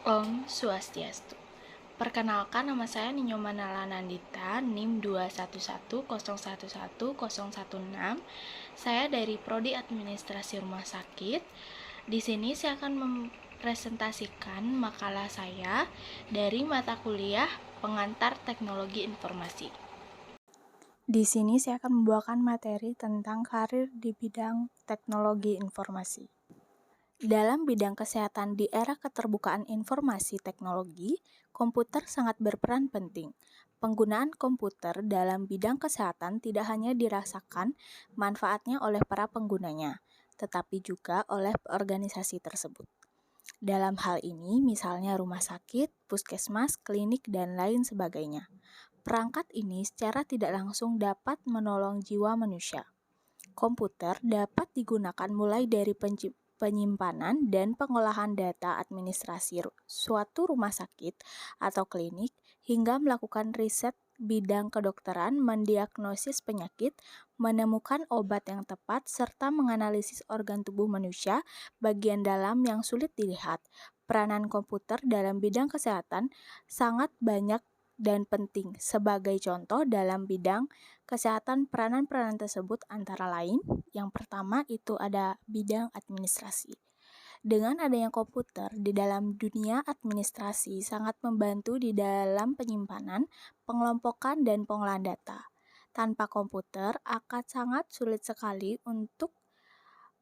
Om Swastiastu. Perkenalkan, nama saya Ninyo Manala Nandita, NIM 211011016. Saya dari Prodi Administrasi Rumah Sakit. Di sini saya akan mempresentasikan makalah saya dari mata kuliah Pengantar Teknologi Informasi. Di sini saya akan membawakan materi tentang karir di bidang teknologi informasi. Dalam bidang kesehatan di era keterbukaan informasi teknologi, komputer sangat berperan penting. Penggunaan komputer dalam bidang kesehatan tidak hanya dirasakan manfaatnya oleh para penggunanya, tetapi juga oleh organisasi tersebut. Dalam hal ini, misalnya rumah sakit, puskesmas, klinik, dan lain sebagainya. Perangkat ini secara tidak langsung dapat menolong jiwa manusia. Komputer dapat digunakan mulai dari penyimpanan dan pengolahan data administrasi suatu rumah sakit atau klinik hingga melakukan riset bidang kedokteran, mendiagnosis penyakit, menemukan obat yang tepat, serta menganalisis organ tubuh manusia bagian dalam yang sulit dilihat. Peranan komputer dalam bidang kesehatan sangat banyak dan penting. Sebagai contoh dalam bidang kesehatan, peranan-peranan tersebut antara lain, yang pertama itu ada bidang administrasi. Dengan adanya komputer di dalam dunia administrasi sangat membantu di dalam penyimpanan, pengelompokan, dan pengolahan data. Tanpa komputer akan sangat sulit sekali untuk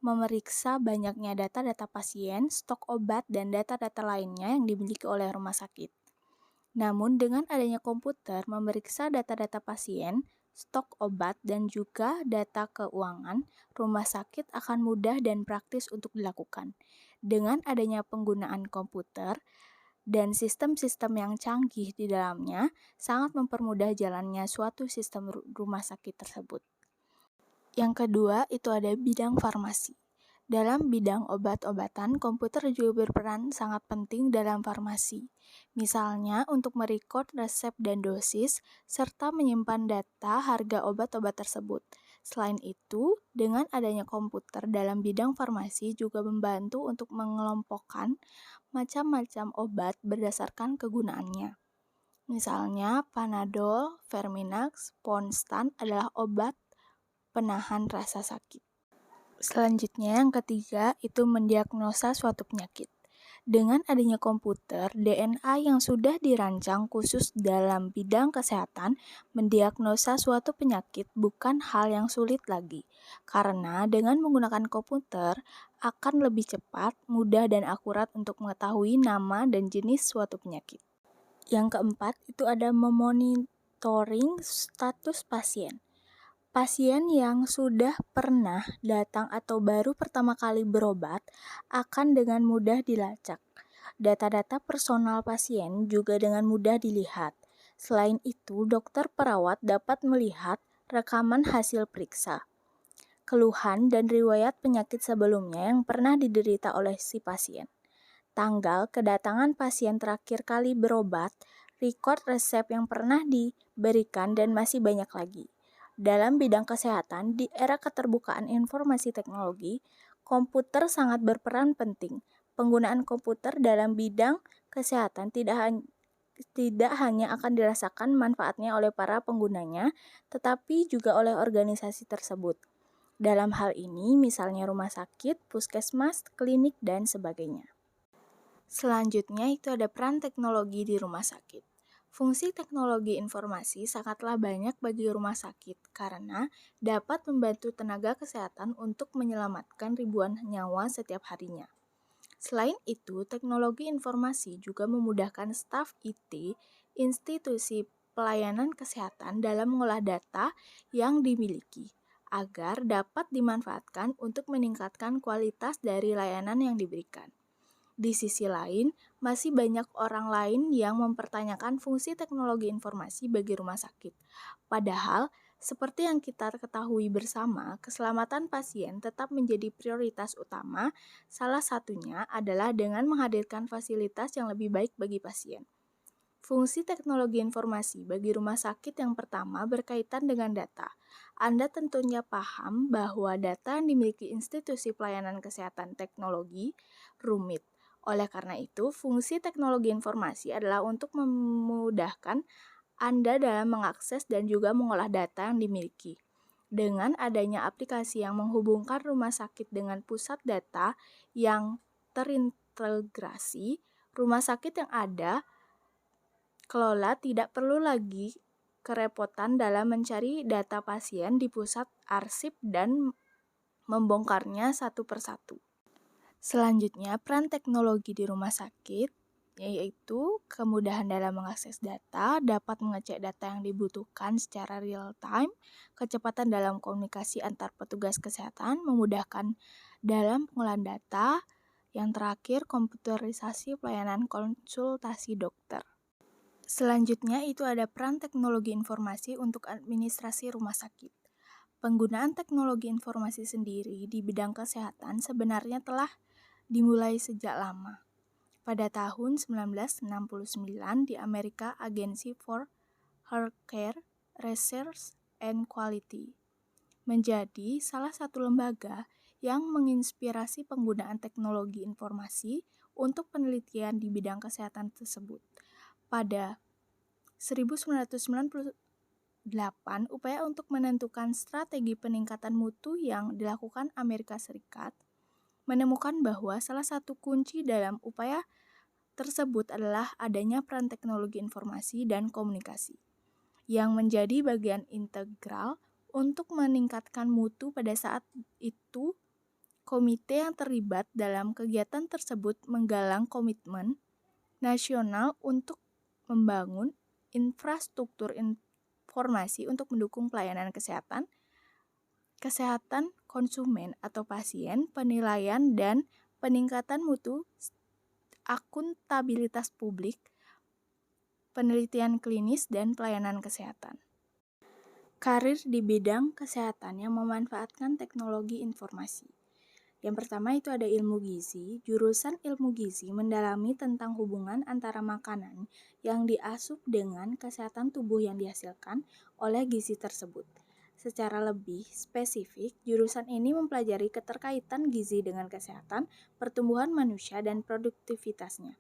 memeriksa banyaknya data-data pasien, stok obat, dan data-data lainnya yang dimiliki oleh rumah sakit. Namun dengan adanya komputer memeriksa data-data pasien, stok obat, dan juga data keuangan, rumah sakit akan mudah dan praktis untuk dilakukan. Dengan adanya penggunaan komputer dan sistem-sistem yang canggih di dalamnya, sangat mempermudah jalannya suatu sistem rumah sakit tersebut. Yang kedua, itu ada bidang farmasi. Dalam bidang obat-obatan, komputer juga berperan sangat penting dalam farmasi. Misalnya, untuk merekod resep dan dosis, serta menyimpan data harga obat-obat tersebut. Selain itu, dengan adanya komputer dalam bidang farmasi juga membantu untuk mengelompokkan macam-macam obat berdasarkan kegunaannya. Misalnya, Panadol, Verminax, Ponstan adalah obat penahan rasa sakit. Selanjutnya, yang ketiga, itu mendiagnosa suatu penyakit. Dengan adanya komputer, DNA yang sudah dirancang khusus dalam bidang kesehatan, mendiagnosa suatu penyakit bukan hal yang sulit lagi. Karena dengan menggunakan komputer, akan lebih cepat, mudah, dan akurat untuk mengetahui nama dan jenis suatu penyakit. Yang keempat, itu ada memonitoring status pasien. Pasien yang sudah pernah datang atau baru pertama kali berobat akan dengan mudah dilacak. Data-data personal pasien juga dengan mudah dilihat. Selain itu, dokter perawat dapat melihat rekaman hasil periksa, keluhan, dan riwayat penyakit sebelumnya yang pernah diderita oleh si pasien. Tanggal kedatangan pasien terakhir kali berobat, rekod resep yang pernah diberikan, dan masih banyak lagi. Dalam bidang kesehatan, di era keterbukaan informasi teknologi, komputer sangat berperan penting. Penggunaan komputer dalam bidang kesehatan tidak hanya akan dirasakan manfaatnya oleh para penggunanya, tetapi juga oleh organisasi tersebut. Dalam hal ini, misalnya rumah sakit, puskesmas, klinik, dan sebagainya. Selanjutnya, itu ada peran teknologi di rumah sakit. Fungsi teknologi informasi sangatlah banyak bagi rumah sakit karena dapat membantu tenaga kesehatan untuk menyelamatkan ribuan nyawa setiap harinya. Selain itu, teknologi informasi juga memudahkan staf IT, institusi pelayanan kesehatan dalam mengolah data yang dimiliki agar dapat dimanfaatkan untuk meningkatkan kualitas dari layanan yang diberikan. Di sisi lain, masih banyak orang lain yang mempertanyakan fungsi teknologi informasi bagi rumah sakit. Padahal, seperti yang kita ketahui bersama, keselamatan pasien tetap menjadi prioritas utama. Salah satunya adalah dengan menghadirkan fasilitas yang lebih baik bagi pasien. Fungsi teknologi informasi bagi rumah sakit yang pertama berkaitan dengan data. Anda tentunya paham bahwa data yang dimiliki institusi pelayanan kesehatan teknologi rumit. Oleh karena itu, fungsi teknologi informasi adalah untuk memudahkan Anda dalam mengakses dan juga mengolah data yang dimiliki. Dengan adanya aplikasi yang menghubungkan rumah sakit dengan pusat data yang terintegrasi, rumah sakit yang ada kelola tidak perlu lagi kerepotan dalam mencari data pasien di pusat arsip dan membongkarnya satu persatu. Selanjutnya, peran teknologi di rumah sakit yaitu kemudahan dalam mengakses data, dapat mengecek data yang dibutuhkan secara real time, kecepatan dalam komunikasi antar petugas kesehatan, memudahkan dalam pengolahan data, yang terakhir komputerisasi pelayanan konsultasi dokter. Selanjutnya itu ada peran teknologi informasi untuk administrasi rumah sakit. Penggunaan teknologi informasi sendiri di bidang kesehatan sebenarnya telah dimulai sejak lama. Pada tahun 1969 di Amerika, Agency for Healthcare Research and Quality menjadi salah satu lembaga yang menginspirasi penggunaan teknologi informasi untuk penelitian di bidang kesehatan tersebut. Pada 1998, upaya untuk menentukan strategi peningkatan mutu yang dilakukan Amerika Serikat menemukan bahwa salah satu kunci dalam upaya tersebut adalah adanya peran teknologi informasi dan komunikasi yang menjadi bagian integral untuk meningkatkan mutu. Pada saat itu, komite yang terlibat dalam kegiatan tersebut menggalang komitmen nasional untuk membangun infrastruktur informasi untuk mendukung pelayanan kesehatan konsumen atau pasien, penilaian dan peningkatan mutu, akuntabilitas publik, penelitian klinis, dan pelayanan kesehatan. Karir di bidang kesehatan yang memanfaatkan teknologi informasi. Yang pertama itu ada ilmu gizi. Jurusan ilmu gizi mendalami tentang hubungan antara makanan yang diasup dengan kesehatan tubuh yang dihasilkan oleh gizi tersebut. Secara lebih spesifik, jurusan ini mempelajari keterkaitan gizi dengan kesehatan, pertumbuhan manusia, dan produktivitasnya.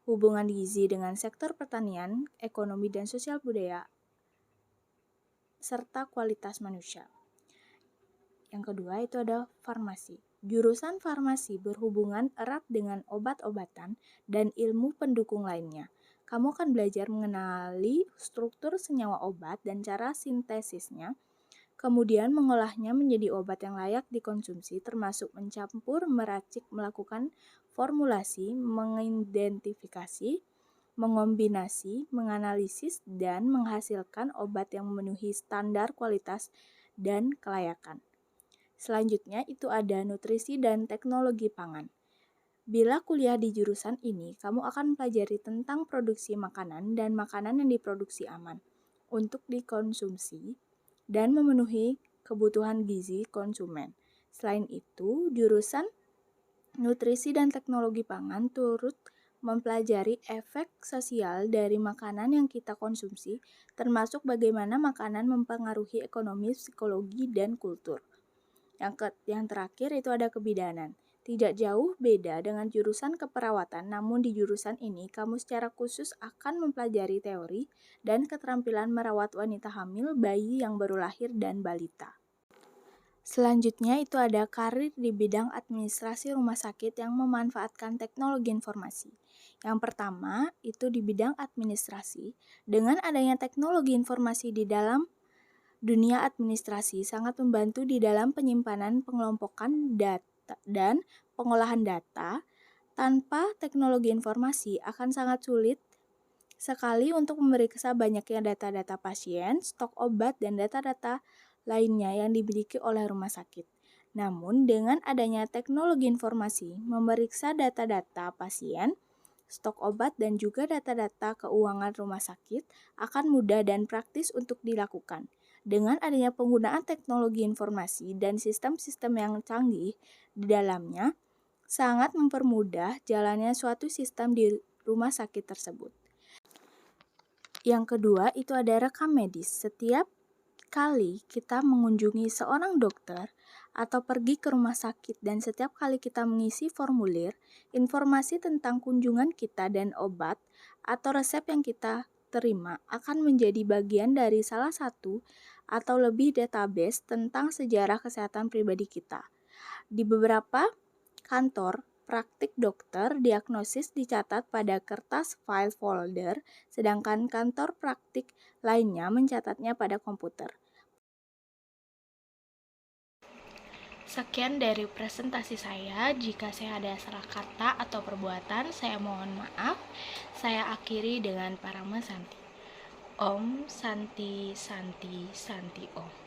Hubungan gizi dengan sektor pertanian, ekonomi dan sosial budaya, serta kualitas manusia. Yang kedua itu ada farmasi. Jurusan farmasi berhubungan erat dengan obat-obatan dan ilmu pendukung lainnya. Kamu akan belajar mengenali struktur senyawa obat dan cara sintesisnya, kemudian mengolahnya menjadi obat yang layak dikonsumsi, termasuk mencampur, meracik, melakukan formulasi, mengidentifikasi, mengombinasi, menganalisis, dan menghasilkan obat yang memenuhi standar kualitas dan kelayakan. Selanjutnya itu ada nutrisi dan teknologi pangan. Bila kuliah di jurusan ini, kamu akan mempelajari tentang produksi makanan dan makanan yang diproduksi aman untuk dikonsumsi dan memenuhi kebutuhan gizi konsumen. Selain itu, jurusan nutrisi dan teknologi pangan turut mempelajari efek sosial dari makanan yang kita konsumsi, termasuk bagaimana makanan mempengaruhi ekonomi, psikologi, dan kultur. Yang terakhir itu ada kebidanan. Tidak jauh beda dengan jurusan keperawatan, namun di jurusan ini kamu secara khusus akan mempelajari teori dan keterampilan merawat wanita hamil, bayi yang baru lahir, dan balita. Selanjutnya itu ada karir di bidang administrasi rumah sakit yang memanfaatkan teknologi informasi. Yang pertama itu di bidang administrasi. Dengan adanya teknologi informasi di dalam dunia administrasi sangat membantu di dalam penyimpanan, pengelompokan data, dan pengolahan data. Tanpa teknologi informasi akan sangat sulit sekali untuk memeriksa banyaknya data-data pasien, stok obat, dan data-data lainnya yang dimiliki oleh rumah sakit. Namun, dengan adanya teknologi informasi, memeriksa data-data pasien, stok obat, dan juga data-data keuangan rumah sakit akan mudah dan praktis untuk dilakukan. Dengan adanya penggunaan teknologi informasi dan sistem-sistem yang canggih di dalamnya, sangat mempermudah jalannya suatu sistem di rumah sakit tersebut. Yang kedua itu ada rekam medis. Setiap kali kita mengunjungi seorang dokter atau pergi ke rumah sakit dan setiap kali kita mengisi formulir, informasi tentang kunjungan kita dan obat atau resep yang kita terima akan menjadi bagian dari salah satu atau lebih database tentang sejarah kesehatan pribadi kita. Di beberapa kantor, praktik dokter diagnosis dicatat pada kertas file folder, sedangkan kantor praktik lainnya mencatatnya pada komputer. Sekian dari presentasi saya. Jika saya ada salah kata atau perbuatan, saya mohon maaf. Saya akhiri dengan Parama Santi. Om Santi Santi Santi Om.